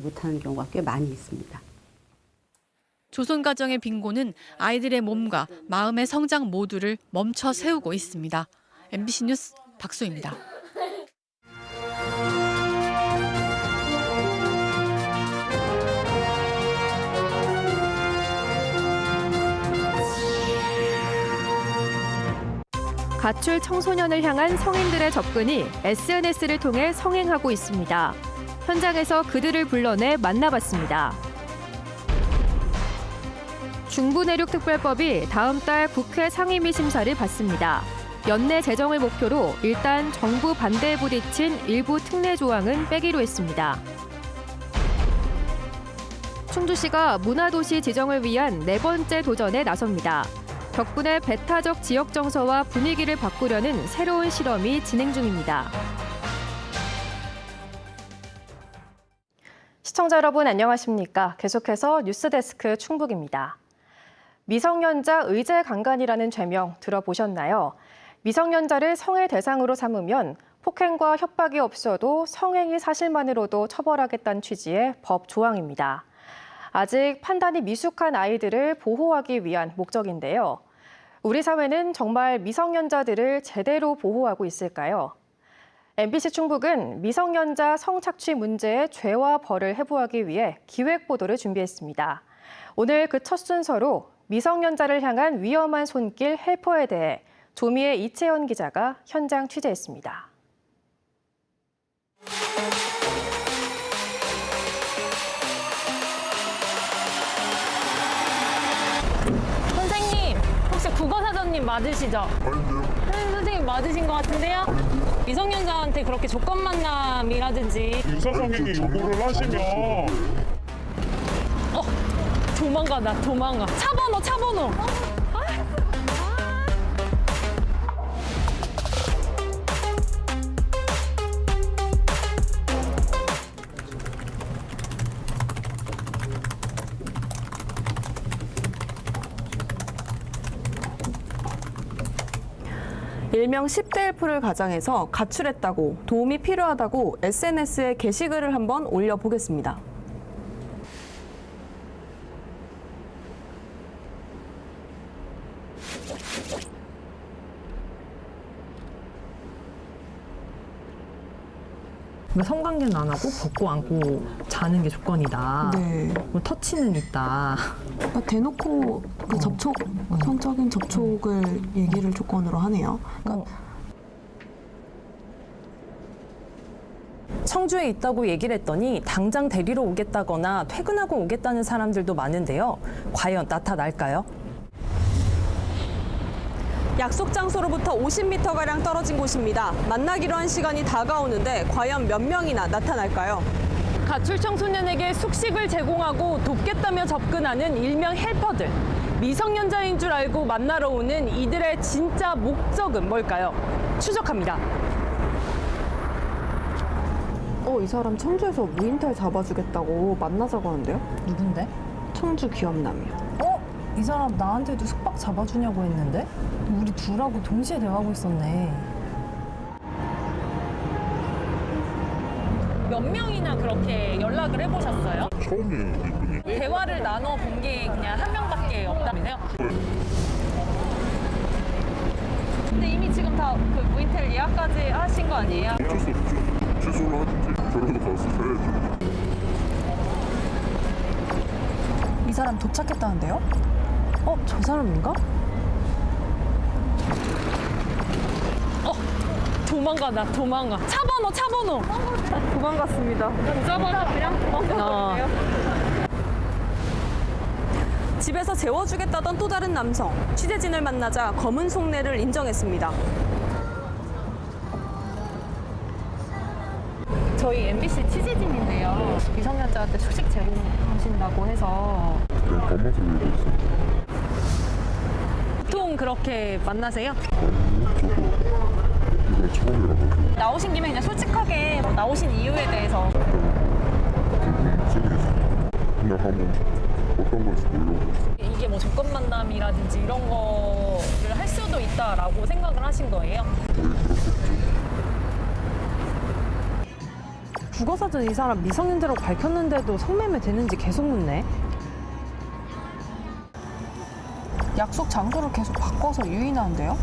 못하는 경우가 꽤 많이 있습니다. 조손가정의 빈곤은 아이들의 몸과 마음의 성장 모두를 멈춰 세우고 있습니다. MBC 뉴스 박수입니다. 가출 청소년을 향한 성인들의 접근이 SNS를 통해 성행하고 있습니다. 현장에서 그들을 불러내 만나봤습니다. 중부내륙특별법이 다음 달 국회 상임위 심사를 받습니다. 연내 제정을 목표로 일단 정부 반대에 부딪힌 일부 특례 조항은 빼기로 했습니다. 충주시가 문화도시 지정을 위한 네 번째 도전에 나섭니다. 덕분에 배타적 지역 정서와 분위기를 바꾸려는 새로운 실험이 진행 중입니다. 시청자 여러분 안녕하십니까? 계속해서 뉴스데스크 충북입니다. 미성년자 의제 강간이라는 죄명 들어보셨나요? 미성년자를 성의 대상으로 삼으면 폭행과 협박이 없어도 성행위 사실만으로도 처벌하겠다는 취지의 법 조항입니다. 아직 판단이 미숙한 아이들을 보호하기 위한 목적인데요. 우리 사회는 정말 미성년자들을 제대로 보호하고 있을까요? MBC 충북은 미성년자 성착취 문제의 죄와 벌을 해부하기 위해 기획보도를 준비했습니다. 오늘 그 첫 순서로 미성년자를 향한 위험한 손길 헬퍼에 대해 조미애 이채연 기자가 현장 취재했습니다. 선생님, 혹시 국어사전님 맞으시죠? 아닌데요? 선생님 맞으신 것 같은데요? 미성년자한테 그렇게 조건 만남이라든지 유사성행위 요구를 하시면 도망가. 차 번호. 일명 10대 1%를 가장해서 가출했다고 도움이 필요하다고 SNS에 게시글을 한번 올려보겠습니다. 성관계는 안 하고 벗고 안고 자는 게 조건이다. 네. 뭐 터치는 있다. 그러니까 대놓고 그 접촉, 성적인 접촉을 얘기를 조건으로 하네요. 그러니까 청주에 있다고 얘기를 했더니 당장 데리러 오겠다거나 퇴근하고 오겠다는 사람들도 많은데요. 과연 나타날까요? 약속 장소로부터 50m가량 떨어진 곳입니다. 만나기로 한 시간이 다가오는데 과연 몇 명이나 나타날까요? 가출 청소년에게 숙식을 제공하고 돕겠다며 접근하는 일명 헬퍼들. 미성년자인 줄 알고 만나러 오는 이들의 진짜 목적은 뭘까요? 추적합니다. 이 사람 청주에서 무인텔 잡아주겠다고 만나자고 하는데요? 누군데? 청주 기업남이요. 이 사람 나한테도 숙박 잡아주냐고 했는데? 우리 둘하고 동시에 대화하고 있었네. 몇 명이나 그렇게 연락을 해보셨어요? 처음이에요, 이분이. 대화를 나눠본 게 그냥 한 명밖에 없다면서요? 근데 이미 지금 다 그 무인텔 예약까지 하신 거 아니에요? 어쩔 수 없죠. 취소를 하든지 저라도 가서 해야죠. 이 사람 도착했다는데요? 저 사람인가? 도망가. 차 번호. 도망갔습니다. 그냥 도망가요. 집에서 재워주겠다던 또 다른 남성. 취재진을 만나자 검은 속내를 인정했습니다. 저희 MBC 취재진인데요. 미성년자한테 숙식 제공하신다고 해서 그냥 밥맛을 내고 있어요. 보통 그렇게 만나세요? 저도 이건 처음이라서 나오신 김에 그냥 솔직하게 나오신 이유에 대해서 궁금증이 그냥 한번 어떤 건지 물어보고 이게 뭐 조건 만남이라든지 이런 거를 할 수도 있다라고 생각을 하신 거예요? 거의 그렇겠죠. 국어사전 이 사람 미성년자라고 밝혔는데도 성매매 되는지 계속 묻네. 약속 장소를 계속 바꿔서 유인하는데요?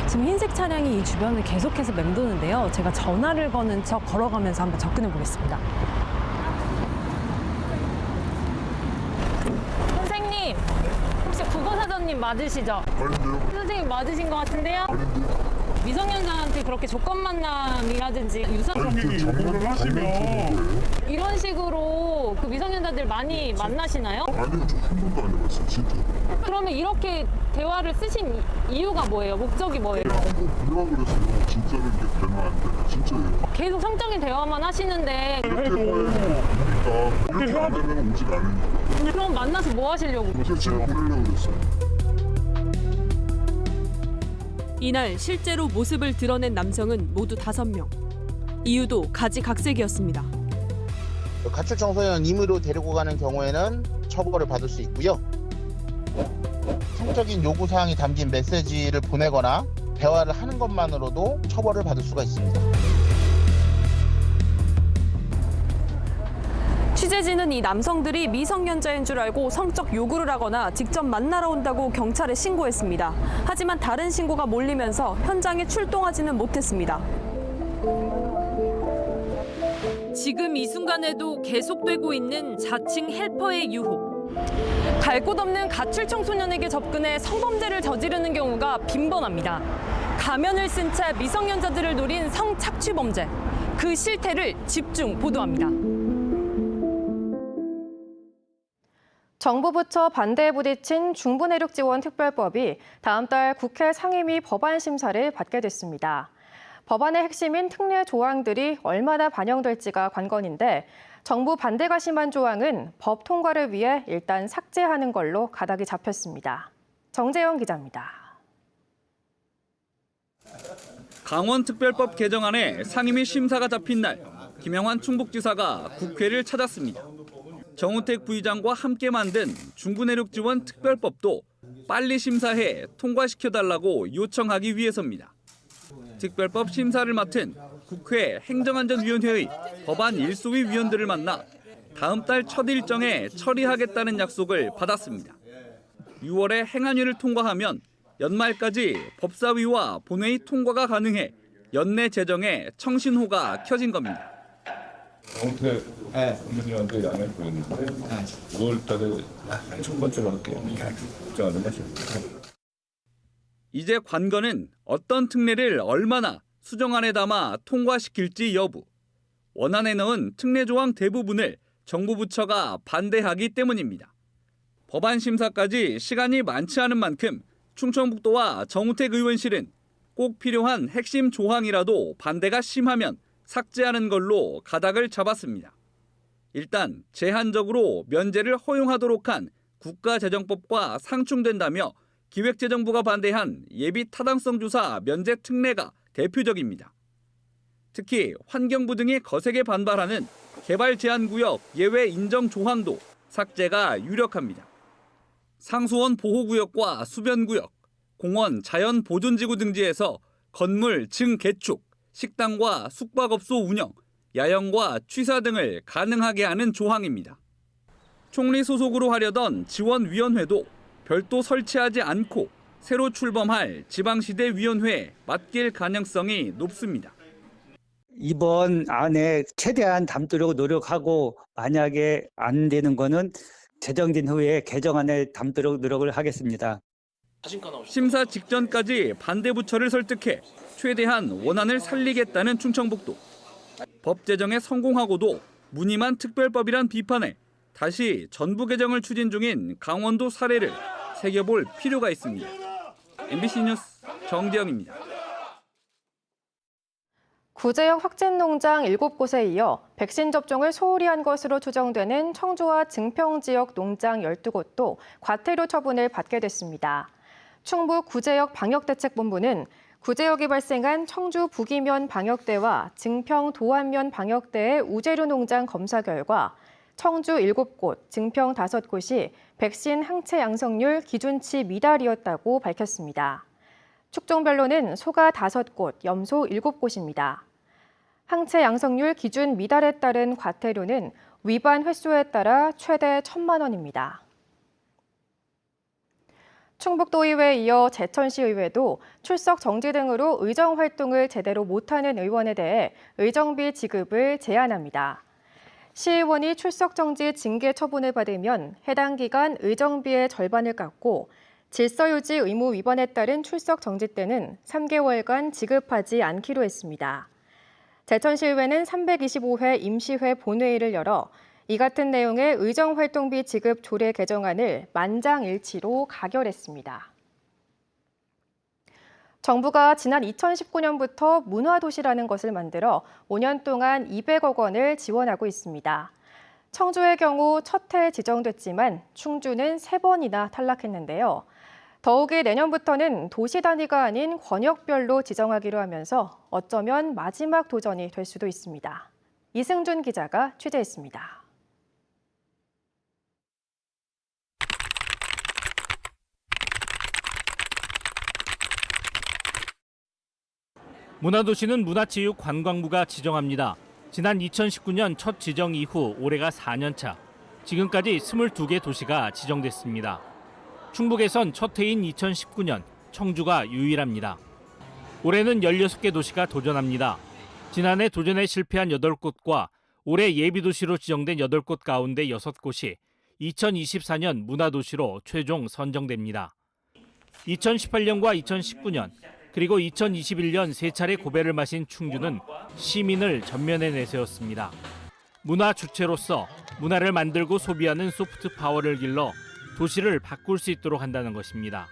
지금 흰색 차량이 이 주변을 계속해서 맴도는데요. 제가 전화를 거는 척 걸어가면서 한번 접근해 보겠습니다. 선생님, 혹시 국어사전님 맞으시죠? 아닌데요? 선생님 맞으신 것 같은데요? 아닌데요? 미성년자한테 그렇게 조건 만남이라든지 유선 아니, 요구를 하시면 이런 식으로 그 미성년자들 많이 만나시나요? 아니요, 저 한 번도 안 해봤어요, 진짜. 그러면 이렇게 대화를 쓰신 이유가 뭐예요? 목적이 뭐예요? 한번 보려고 그랬어요. 진짜로 이게 되나 안 되나, 진짜예요. 계속 성적인 대화만 하시는데 이렇게 보니까 이렇게 안 하면 오질 않으니까. 그럼 만나서 뭐 하시려고? 그래서 제가 보내려고 그랬어요. 이날 실제로 모습을 드러낸 남성은 모두 5명. 이유도 가지각색이었습니다. 가출 청소년 임의로 데리고 가는 경우에는 처벌을 받을 수 있고요. 성적인 요구사항이 담긴 메시지를 보내거나 대화를 하는 것만으로도 처벌을 받을 수가 있습니다. 취재진은 이 남성들이 미성년자인 줄 알고 성적 요구를 하거나 직접 만나러 온다고 경찰에 신고했습니다. 하지만 다른 신고가 몰리면서 현장에 출동하지는 못했습니다. 지금 이 순간에도 계속되고 있는 자칭 헬퍼의 유혹. 갈 곳 없는 가출 청소년에게 접근해 성범죄를 저지르는 경우가 빈번합니다. 가면을 쓴 채 미성년자들을 노린 성착취 범죄. 그 실태를 집중 보도합니다. 정부 부처 반대에 부딪힌 중부내륙지원특별법이 다음 달 국회 상임위 법안 심사를 받게 됐습니다. 법안의 핵심인 특례 조항들이 얼마나 반영될지가 관건인데 정부 반대가 심한 조항은 법 통과를 위해 일단 삭제하는 걸로 가닥이 잡혔습니다. 정재영 기자입니다. 강원특별법 개정안의 상임위 심사가 잡힌 날, 김영환 충북지사가 국회를 찾았습니다. 정우택 부의장과 함께 만든 중부내륙지원 특별법도 빨리 심사해 통과시켜달라고 요청하기 위해서입니다. 특별법 심사를 맡은 국회 행정안전위원회의 법안 일소위 위원들을 만나 다음 달 첫 일정에 처리하겠다는 약속을 받았습니다. 6월에 행안위를 통과하면 연말까지 법사위와 본회의 통과가 가능해 연내 제정에 청신호가 켜진 겁니다. 정우택 의원님한테 양해 보였는데 9월 달에 첫 번째로 할게요. 걱정하지 마시고. 이제 관건은 어떤 특례를 얼마나 수정안에 담아 통과시킬지 여부. 원안에 넣은 특례 조항 대부분을 정부 부처가 반대하기 때문입니다. 법안 심사까지 시간이 많지 않은 만큼 충청북도와 정우택 의원실은 꼭 필요한 핵심 조항이라도 반대가 심하면 삭제하는 걸로 가닥을 잡았습니다. 일단 제한적으로 면제를 허용하도록 한 국가재정법과 상충된다며 기획재정부가 반대한 예비 타당성 조사 면제 특례가 대표적입니다. 특히 환경부 등이 거세게 반발하는 개발 제한구역 예외 인정 조항도 삭제가 유력합니다. 상수원 보호구역과 수변구역, 공원 자연보존지구 등지에서 건물 증개축, 식당과 숙박업소 운영, 야영과 취사 등을 가능하게 하는 조항입니다. 총리 소속으로 하려던 지원위원회도 별도 설치하지 않고 새로 출범할 지방시대위원회에 맡길 가능성이 높습니다. 이번 안에 최대한 담도록 노력하고 만약에 안 되는 거는 제정된 후에 개정안을 담도록 노력을 하겠습니다. 심사 직전까지 반대 부처를 설득해 최대한 원안을 살리겠다는 충청북도. 법 제정에 성공하고도 무늬만 특별법이란 비판에 다시 전부 개정을 추진 중인 강원도 사례를 새겨볼 필요가 있습니다. MBC 뉴스 정재영입니다. 구제역 확진 농장 7곳에 이어 백신 접종을 소홀히 한 것으로 추정되는 청주와 증평 지역 농장 12곳도 과태료 처분을 받게 됐습니다. 충북 구제역 방역대책본부는 구제역이 발생한 청주 북이면 방역대와 증평 도안면 방역대의 우제류 농장 검사 결과 청주 7곳, 증평 5곳이 백신 항체 양성률 기준치 미달이었다고 밝혔습니다. 축종별로는 소가 5곳, 염소 7곳입니다. 항체 양성률 기준 미달에 따른 과태료는 위반 횟수에 따라 최대 1,000만 원입니다. 충북도의회에 이어 제천시의회도 출석 정지 등으로 의정 활동을 제대로 못하는 의원에 대해 의정비 지급을 제한합니다. 시의원이 출석 정지 징계 처분을 받으면 해당 기간 의정비의 절반을 깎고 질서 유지 의무 위반에 따른 출석 정지 때는 3개월간 지급하지 않기로 했습니다. 제천시의회는 325회 임시회 본회의를 열어 이 같은 내용의 의정활동비 지급 조례 개정안을 만장일치로 가결했습니다. 정부가 지난 2019년부터 문화도시라는 것을 만들어 5년 동안 200억 원을 지원하고 있습니다. 청주의 경우 첫 해 지정됐지만 충주는 3번이나 탈락했는데요. 더욱이 내년부터는 도시 단위가 아닌 권역별로 지정하기로 하면서 어쩌면 마지막 도전이 될 수도 있습니다. 이승준 기자가 취재했습니다. 문화도시는 문화체육관광부가 지정합니다. 지난 2019년 첫 지정 이후 올해가 4년 차. 지금까지 22개 도시가 지정됐습니다. 충북에선 첫 해인 2019년 청주가 유일합니다. 올해는 16개 도시가 도전합니다. 지난해 도전에 실패한 8곳과 올해 예비도시로 지정된 8곳 가운데 6곳이 2024년 문화도시로 최종 선정됩니다. 2018년과 2019년 그리고 2021년 3차례 고배를 마신 충주는 시민을 전면에 내세웠습니다. 문화 주체로서 문화를 만들고 소비하는 소프트 파워를 길러 도시를 바꿀 수 있도록 한다는 것입니다.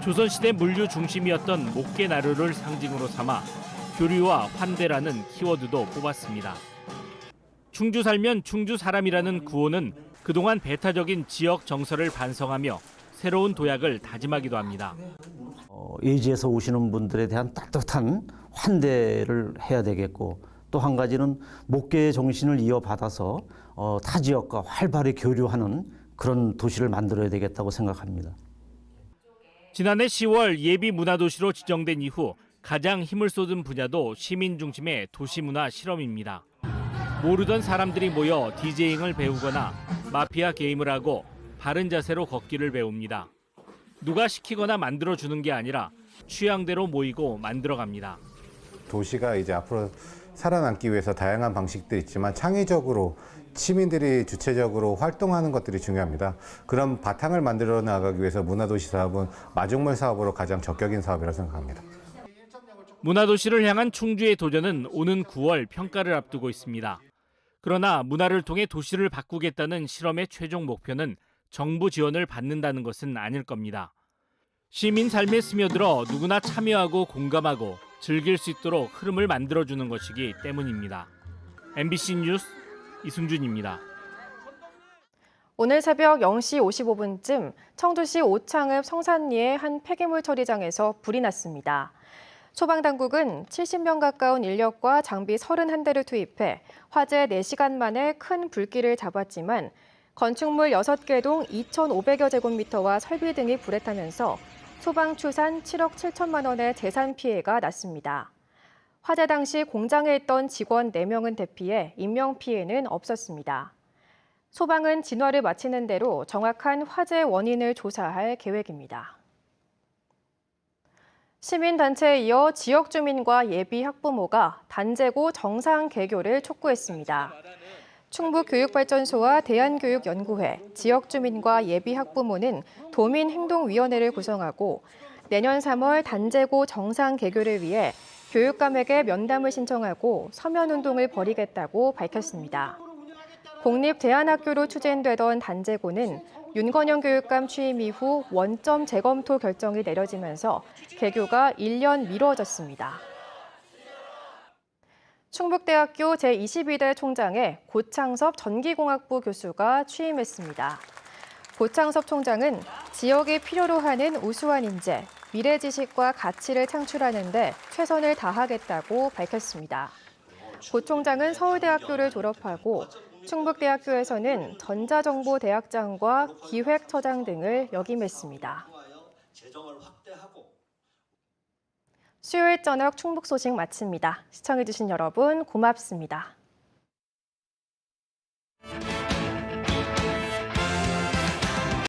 조선시대 물류 중심이었던 목계나루를 상징으로 삼아 교류와 환대라는 키워드도 뽑았습니다. 충주 살면 충주 사람이라는 구호는 그동안 배타적인 지역 정서를 반성하며 새로운 도약을 다짐하기도 합니다. 외지에서 오시는 분들에 대한 따뜻한 환대를 해야 되겠고 또 한 가지는 목계의 정신을 이어받아서 타 지역과 활발히 교류하는 그런 도시를 만들어야 되겠다고 생각합니다. 지난해 10월 예비 문화도시로 지정된 이후 가장 힘을 쏟은 분야도 시민 중심의 도시문화 실험입니다. 모르던 사람들이 모여 디제잉을 배우거나 마피아 게임을 하고 바른 자세로 걷기를 배웁니다. 누가 시키거나 만들어주는 게 아니라 취향대로 모이고 만들어갑니다. 도시가 이제 앞으로 살아남기 위해서 다양한 방식들이 있지만 창의적으로 시민들이 주체적으로 활동하는 것들이 중요합니다. 그런 바탕을 만들어 나가기 위해서 문화도시 사업은 마중물 사업으로 가장 적격인 사업이라고 생각합니다. 문화도시를 향한 충주의 도전은 오는 9월 평가를 앞두고 있습니다. 그러나 문화를 통해 도시를 바꾸겠다는 실험의 최종 목표는 정부 지원을 받는다는 것은 아닐 겁니다. 시민 삶에 스며들어 누구나 참여하고 공감하고 즐길 수 있도록 흐름을 만들어주는 것이기 때문입니다. MBC 뉴스 이승준입니다. 오늘 새벽 0시 55분쯤 청주시 오창읍 성산리의 한 폐기물 처리장에서 불이 났습니다. 소방당국은 70명 가까운 인력과 장비 31대를 투입해 화재 4시간 만에 큰 불길을 잡았지만 건축물 6개 동 2,500여 제곱미터와 설비 등이 불에 타면서 소방 추산 7억 7천만 원의 재산 피해가 났습니다. 화재 당시 공장에 있던 직원 4명은 대피해 인명피해는 없었습니다. 소방은 진화를 마치는 대로 정확한 화재 원인을 조사할 계획입니다. 시민단체에 이어 지역 주민과 예비 학부모가 단재고 정상 개교를 촉구했습니다. 충북교육발전소와 대한교육연구회, 지역 주민과 예비 학부모는 도민행동위원회를 구성하고 내년 3월 단재고 정상 개교를 위해 교육감에게 면담을 신청하고 서면운동을 벌이겠다고 밝혔습니다. 공립대안학교로 추진되던 단재고는 윤건영 교육감 취임 이후 원점 재검토 결정이 내려지면서 개교가 1년 미뤄졌습니다. 충북대학교 제22대 총장에 고창섭 전기공학부 교수가 취임했습니다. 고창섭 총장은 지역이 필요로 하는 우수한 인재, 미래 지식과 가치를 창출하는 데 최선을 다하겠다고 밝혔습니다. 고 총장은 서울대학교를 졸업하고 충북대학교에서는 전자정보대학장과 기획처장 등을 역임했습니다. 수요일 저녁 충북 소식 마칩니다. 시청해주신 여러분 고맙습니다.